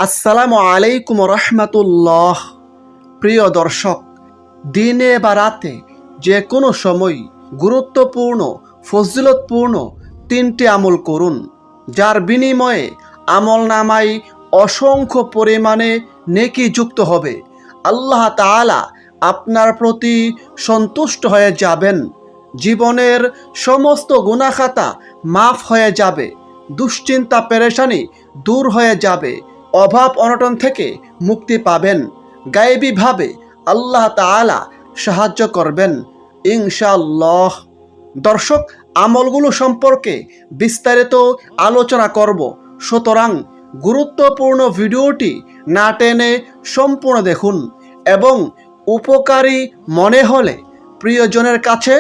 আসসালামু আলাইকুম রহমতুল্লাহ। প্রিয় দর্শক, দিনে বা রাতে যে কোনো সময় গুরুত্বপূর্ণ ফজিলতপূর্ণ তিনটি আমল করুন, যার বিনিময়ে আমল নামায় অসংখ্য পরিমাণে নেকি যুক্ত হবে। আল্লাহ তাআলা আপনার প্রতি সন্তুষ্ট হয়ে যাবেন। জীবনের সমস্ত গুনাহখাতা মাফ হয়ে যাবে, দুশ্চিন্তা পেরেশানি দূর হয়ে যাবে, অভাব অনটন থেকে মুক্তি পাবেন। গায়েবীভাবে আল্লাহ তাআলা সাহায্য করবেন ইনশাআল্লাহ। দর্শক, আমলগুলো সম্পর্কে বিস্তারিত আলোচনা করব, সুতরাং গুরুত্বপূর্ণ ভিডিওটি না টেনে সম্পূর্ণ দেখুন এবং উপকারী মনে হলে প্রিয়জনের কাছে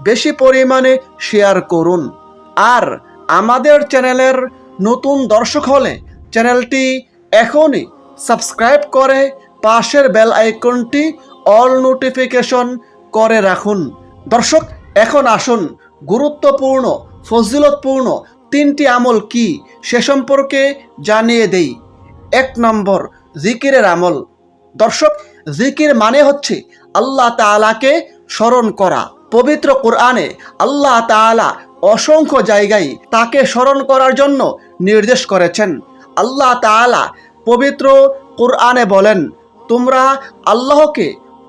বেশি পরিমাণে শেয়ার করুন। আর আমাদের চ্যানেলের নতুন দর্শক হলে চ্যানেলটি এখনই সাবস্ক্রাইব করে পাশের বেল আইকনটি অল নোটিফিকেশন করে রাখুন। দর্শক, এখন আসুন গুরুত্বপূর্ণ ফজিলতপূর্ণ তিনটি আমল কি সে সম্পর্কে জানিয়ে দেই। 1 নম্বর, জিকিরের আমল। দর্শক, জিকির মানে হচ্ছে আল্লাহ তাআলাকে স্মরণ করা। পবিত্র কোরআনে আল্লাহ তাআলা অসংখ্য জায়গায় তাকে স্মরণ করার জন্য নির্দেশ করেছেন। আল্লাহ তাআলা পবিত্র কোরআনে বলেন, তোমরা আল্লাহকে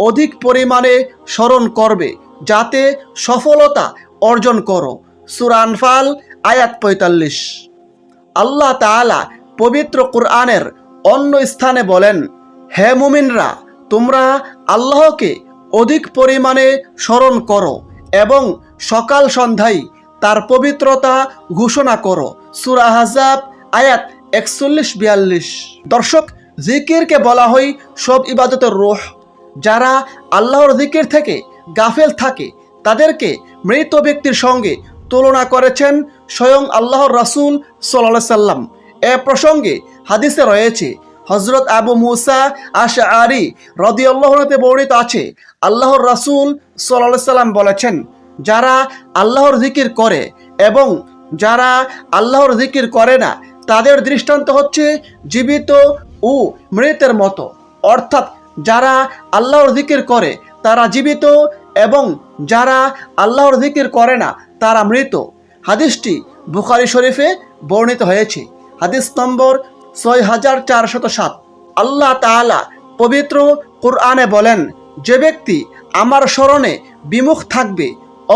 অধিক পরিমাণে স্মরণ করবে যাতে সফলতা অর্জন করো। সূরা আনফাল আয়াত 45। আল্লাহ তাআলা পবিত্র কোরআনের অন্য স্থানে বলেন, হে মুমিনরা, তোমরা আল্লাহকে অধিক পরিমাণে স্মরণ করো এবং সকাল সন্ধ্যায় তার পবিত্রতা ঘোষণা করো। সূরা আহজাব আয়াত 41-42। দর্শক, জিকিরকে বলা হয় সব ইবাদতের রূহ। যারা আল্লাহর জিকির থেকে গাফেল থাকে তাদেরকে মৃত ব্যক্তির সঙ্গে তুলনা করেছেন স্বয়ং আল্লাহর রাসূল সাল্লাল্লাহু আলাইহি সাল্লাম। এ প্রসঙ্গে হাদিসে রয়েছে, হযরত আবু মুসা আশআরী রাদিয়াল্লাহু আনহু বর্ণিত আছে, আল্লাহর রাসূল সাল্লাল্লাহু আলাইহি সাল্লাম বলেছেন, যারা আল্লাহর জিকির করে এবং যারা আল্লাহর জিকির করে না তাদের দৃষ্টান্ত হচ্ছে জীবিত ও মৃতের মতো। অর্থাৎ যারা আল্লাহর জিকির করে তারা জীবিত এবং যারা আল্লাহর জিকির করে না তারা মৃত। হাদিসটি বুখারী শরীফে বর্ণিত হয়েছে। হাদিস নম্বর 6407। আল্লাহ তাআলা পবিত্র কোরআনে বলেন, যে ব্যক্তি আমার স্মরণে বিমুখ থাকবে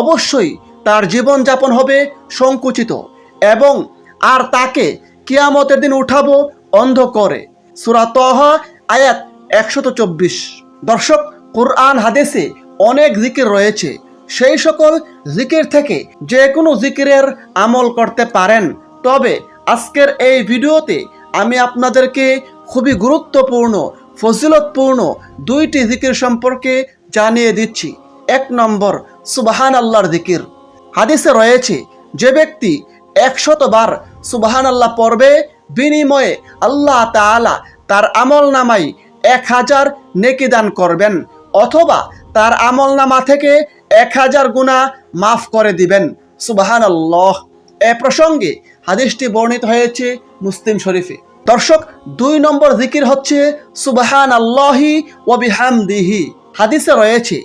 অবশ্যই তার জীবনযাপন হবে সংকুচিত এবং আর তাকে কিয়ামতের দিন উঠাবো অন্ধ করে। সূরা তাহা আয়াত 124। দর্শক, কোরআন হাদিসে অনেক জিকির রয়েছে। সেই সকল জিকির থেকে যে কোনো জিকিরের আমল করতে পারেন। তবে আজকের এই ভিডিওতে আমি আপনাদেরকে খুবই গুরুত্বপূর্ণ ফজিলতপূর্ণ 2টি জিকির সম্পর্কে জানিয়ে দিচ্ছি। 1 নম্বর, সুবহানাল্লাহর জিকির। হাদিসে রয়েছে, যে ব্যক্তি 100 বার সুবহানাল্লাহ পড়বে বিনিময়ে আল্লাহ তাআলা তার আমল নামায় 1000 নেকি দান করবেন অথবা তার আমল নামা থেকে 1000 গুনাহ মাফ করে দিবেন। সুবহানাল্লাহ। এ প্রসঙ্গে হাদিসটি বর্ণিত হয়েছে মুসলিম শরীফে। দর্শক, 2 নম্বর জিকির হচ্ছে সুবহানাল্লাহি ওয়া বিহামদিহি। হাদিসে রয়েছে,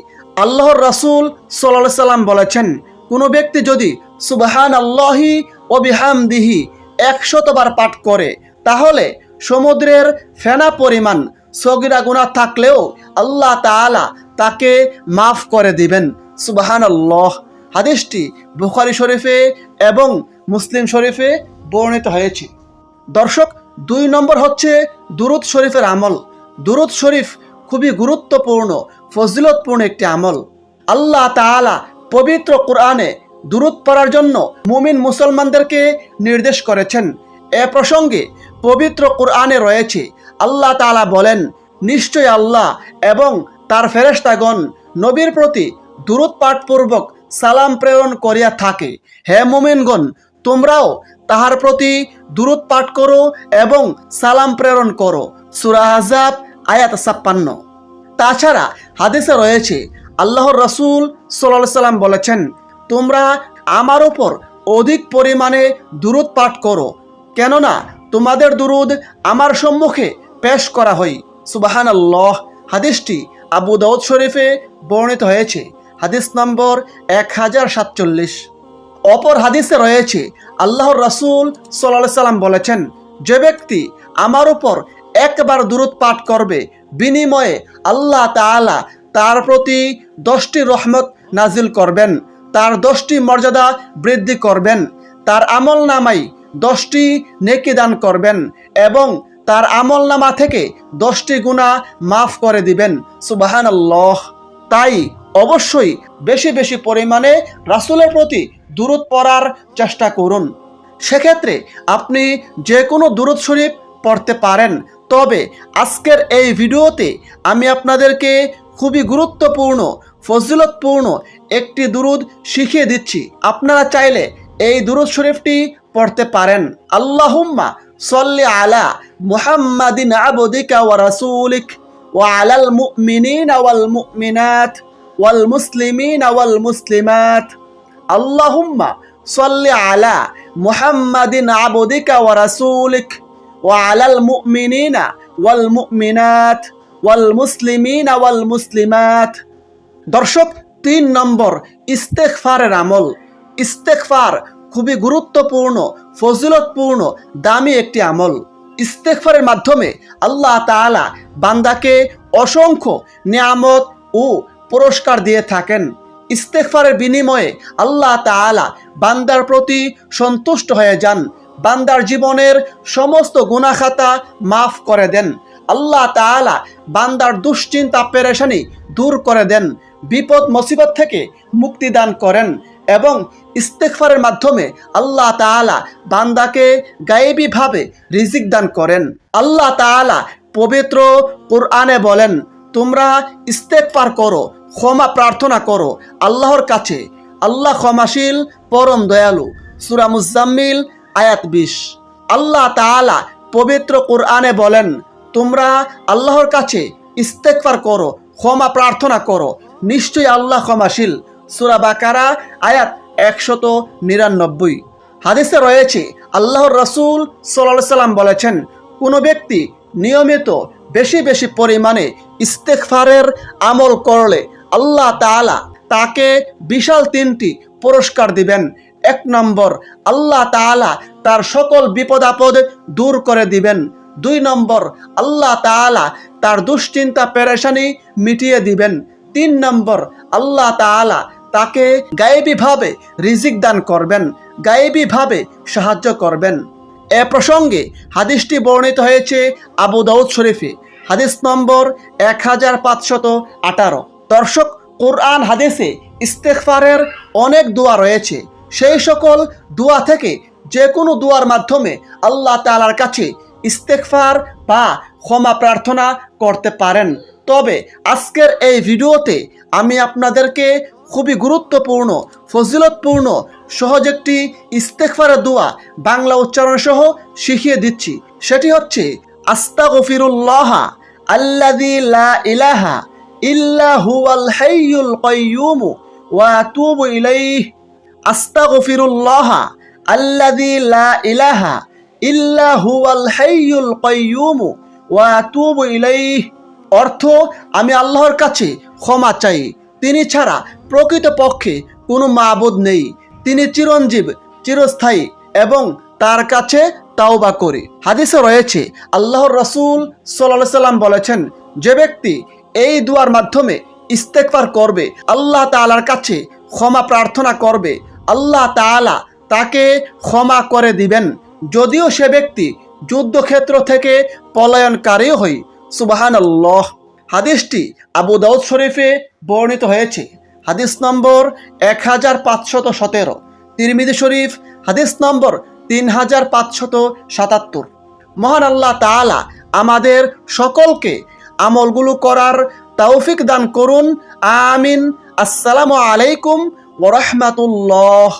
আল্লাহর রাসূল সাল্লাল্লাহু আলাইহি সাল্লাম বলেছেন, কোনো ব্যক্তি যদি সুবহানাল্লাহি ওয়া বিহামদিহি 100 বার পাঠ করে তাহলে সমুদ্রের ফেনা পরিমাণ সগীরা গুনাহ থাকলেও আল্লাহ তাআলা তাকে মাফ করে দিবেন। সুবহানাল্লাহ। হাদিসটি বুখারী শরীফে এবং মুসলিম শরীফে বর্ণিত হয়েছে। দর্শক, 2 নম্বর হচ্ছে দুরূদ শরীফের আমল। দুরূদ শরীফ খুবই গুরুত্বপূর্ণ ফজিলতপূর্ণ একটি আমল। আল্লাহ তাআলা পবিত্র কোরআনে দুরূদ পড়ার জন্য মুমিন মুসলমানদেরকে নির্দেশ করেছেন। এ প্রসঙ্গে পবিত্র কোরআনে রয়েছে, আল্লাহ তাআলা বলেন, নিশ্চয় আল্লাহ এবং তার ফেরেশতাগণ নবীর প্রতি দুরূদ পাঠপূর্বক সালাম প্রেরণ করিয়া থাকে। হে মুমিনগণ, তোমরাও তাহার প্রতি দুরূদ পাঠ করো এবং সালাম প্রেরণ করো। সূরা আহজাব আয়াত 56। তাছাড়া হাদিসে রয়েছে, আল্লাহর রাসূল সাল্লাল্লাহু আলাইহি সাল্লাম বলেছেন, তোমরা আমার উপর অধিক পরিমাণে দুরূদ পাঠ করো, কেননা তোমাদের দুরুদ আমার সম্মুখে পেশ করা হয়। সুবহানাল্লাহ। হাদিসটি আবু দাউদ শরীফে বর্ণিত হয়েছে, হাদিস নম্বর 1047। অপর হাদিসে রয়েছে আল্লাহর রাসূল সাল্লাল্লাহু আলাইহি সাল্লাম বলেছেন, যে ব্যক্তি আমার উপর একবার দুরূদ পাঠ করবে, বিনিময়ে আল্লাহ তাআলা তার প্রতি 10টি রহমত নাজিল করবেন, তার 10টি মর্যাদা বৃদ্ধি করবেন, তার আমলনামায় 10টি নেকি দান করবেন এবং তার আমলনামা থেকে 10টি গুনাহ মাফ করে দিবেন। সুবহানাল্লাহ। তাই অবশ্যই বেশি বেশি পরিমাণে রাসূলের প্রতি দুরূদ পড়ার চেষ্টা করুন। সেক্ষেত্রে আপনি যে কোনো দুরূদ শরীফ পড়তে পারেন। তবে আজকের এই ভিডিওতে আমি আপনাদেরকে খুবই গুরুত্বপূর্ণ ফজিলতপূর্ণ একটি দুরূদ শিখিয়ে দিচ্ছি। আপনারা চাইলে এই দুরূদ শরীফটি পড়তে পারেন। আল্লাহুম্মা সল্লি আলা মুহাম্মাদিন আবদিকা ওয়া রাসূলিক ওয়া আলাল মুমিনিনা ওয়াল মুমিনাত ওয়াল মুসলিমিনা ওয়াল মুসলিমাত। আল্লাহুম্মা সল্লি আলা মুহাম্মাদিন আবদিকা ওয়া রাসূলিক ওয়া আলাল মুমিনিনা ওয়াল মুমিনাত ওয়াল মুসলিমিনা ওয়াল মুসলিমাত। দর্শক, 3 নম্বর ইস্তেগফারের আমল। ইস্তেগফার খুবই গুরুত্বপূর্ণ, ফজিলতপূর্ণ, দামি একটি আমল। ইস্তেগফারের মাধ্যমে আল্লাহ তাআলা বান্দাকে অসংখ্য নিয়ামত ও পুরস্কার দিয়ে থাকেন। ইস্তেগফারের বিনিময়ে আল্লাহ তাআলা বান্দার প্রতি সন্তুষ্ট হয়ে যান, বান্দার জীবনের সমস্ত গুনাহ খাতা মাফ করে দেন। আল্লাহ তাআলা বান্দার দুশ্চিন্তা পেরেশানি দূর করে দেন, বিপদ মুসিবত থেকে মুক্তি দান করেন এবং ইস্তেগফারের মাধ্যমে আল্লাহ তাআলা বান্দাকে গায়েবীভাবে রিজিক দান করেন। আল্লাহ তাআলা পবিত্র কুরআনে বলেন, তোমরা ইস্তেগফার করো, ক্ষমা প্রার্থনা করো আল্লাহর কাছে, আল্লাহ ক্ষমাশীল পরম দয়ালু। সূরা মুজাম্মিল আয়াত 20। আল্লাহ তাআলা পবিত্র কুরআনে বলেন, তোমরা আল্লাহর কাছে ইস্তেগফার করো, ক্ষমা প্রার্থনা করো, নিশ্চয়ই আল্লাহ ক্ষমাশীল। সূরা বাকারা আয়াত 199। হাদিসে রয়েছে আল্লাহর রাসূল সাল্লাল্লাহু আলাইহি সাল্লাম বলেছেন, কোনো ব্যক্তি নিয়মিত বেশি বেশি পরিমাণে ইস্তেগফারের আমল করলে আল্লাহ তাআলা তাকে বিশাল 3টি পুরস্কার দিবেন। 1 নম্বর, আল্লাহ তাআলা তার সকল বিপদ আপদ দূর করে দিবেন। 2 নম্বর, আল্লাহ তাআলা তার দুশ্চিন্তা পেরেশানি মিটিয়ে দিবেন। 3 নম্বর, আল্লাহ তাআলা তাকে গায়েবীভাবে রিজিক দান করবেন, গায়েবীভাবে সাহায্য করবেন। এ প্রসঙ্গে হাদিসটি বর্ণিত হয়েছে আবু দাউদ শরীফে, হাদিস নম্বর 1518। দর্শক, কুরআন হাদিসে ইস্তেগফারের অনেক দোয়া রয়েছে। সেই সকল দোয়া থেকে যে কোনো দোয়ার মাধ্যমে আল্লাহ তাআলার কাছে ইস্তেগফার বা ক্ষমা প্রার্থনা করতে পারেন। তবে আজকের এই ভিডিওতে আমি আপনাদেরকে খুবই গুরুত্বপূর্ণ ফজিলতপূর্ণ সহজ একটি ইস্তেগফারের দোয়া বাংলা উচ্চারণ সহ শিখিয়ে দিচ্ছি। সেটি হচ্ছে আস্তাগফিরুল্লাহ আল্লাযী লা ইলাহা ইল্লা হুয়াল হাইয়ুল কাইয়্যুম ওয়া আতুবু ইলাইহি। আস্তাগফিরুল্লাহ আল্লাযী লা ইলাহা ইল্লা হুয়াল হাইয়ুল কাইয়্যুম ওয়া আতুবু ইলাইহি। অর্থ, আমি আল্লাহর কাছে ক্ষমা চাই, তিনি ছাড়া প্রকৃতপক্ষে কোনো মাবুদ নেই, তিনি চিরঞ্জীব, চিরস্থায়ী এবং তার কাছে তাওবা করি। হাদিসে রয়েছে আল্লাহর রাসূল সাল্লাল্লাহু আলাইহি সাল্লাম বলেছেন, যে ব্যক্তি এই দুয়ার মাধ্যমে ইস্তেগফার করবে, আল্লাহ তাআলার কাছে ক্ষমা প্রার্থনা করবে, আল্লাহ তাআলা তাকে ক্ষমা করে দিবেন, যদিও সে ব্যক্তি যুদ্ধক্ষেত্র থেকে পলায়নকারী হয়। সুবহানাল্লাহ। হাদিসটি আবু দাউদ শরীফে বর্ণিত হয়েছে, হাদিস নম্বর 1517। তিরমিজি শরীফ হাদিস নম্বর 3577। মহান আল্লাহ তাআলা আমাদের সকলকে আমলগুলো করার তৌফিক দান করুন। আমিন। আসসালামু আলাইকুম ওয়া রাহমাতুল্লাহ।